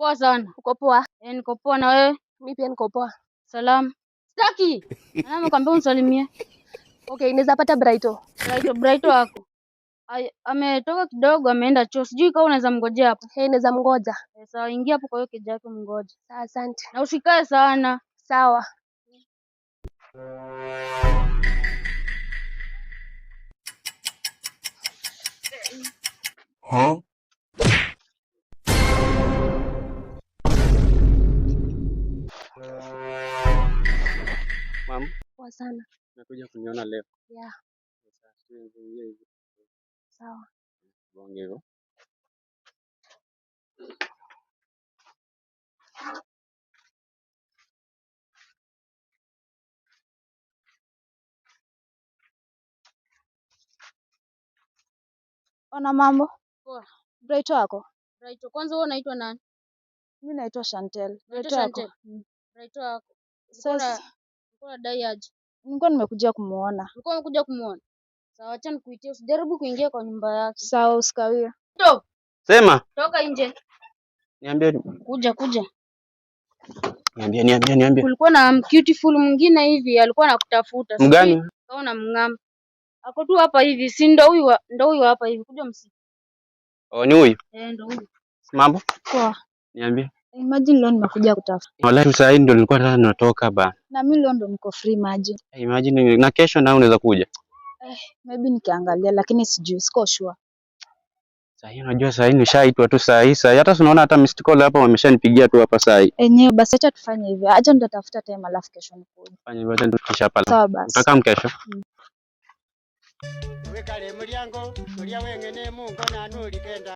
Poa sana. Uko poa? Niko poa na wewe? Mimi pia niko poa. Salamu. Sitaki. Nani amekwambia unisalimie? Okay, inaweza pata Brighto. Brighto wako. Ametoka kidogo ameenda choo. Sijui kama unaweza mngojea hapo. Naweza mngoja. Sawa, ingia hapo kwa hiyo keja yako mngoje. Sawa, asante. Na usikae sana. Sawa. Mama, Poa sana. nakuja kuniona leo. Yeah. Sawa. Bonge hivyo. Ona mambo. Poa. Brighto wako? Brighto, kwanza wewe unaitwa nani? Mimi naitwa Chantel. Brighto wako. Brighto wako. Sasa Uko dai aje? nilikuwa nimekuja kumuona. Ulikuwa umekuja kumuona? Sawa, acha nikuitie. Usijaribu kuingia kwa nyumba yake. Sawa, usikawia. Sema. Toka nje. Niambie. Kuja. Niambie. Kulikuwa na beautiful mwingine hivi alikuwa anakutafuta. Mgani? Kaona mng'am. Ako tu hapa hivi, si ndo huyu hapa hivi. Kuja msi. Oh, ni huyu? Ndo huyu. Mambo? Poa. Niambie. Imagine leo nimekuja kutafuta. Wallahi saa hii ndio nilikuwa nataka natoka ba. Na mimi leo ndo niko free maji. Imagine na kesho na unaweza kuja. Maybe nikiangalia lakini sijui, siko sure. Saa hii unajua saa hii nishaitwa tu saa hii. Hata unaona hata missed call hapa wameshanipigia tu hapa saa hii. Enyewe basi acha tufanye hivyo. Acha nitatafuta time alafu kesho nikuje. Fanya hivyo tena tukisha pala. Sawa basi. Utakaa mkesho. Wekale mulyango tulya wengene mungo nanu likenda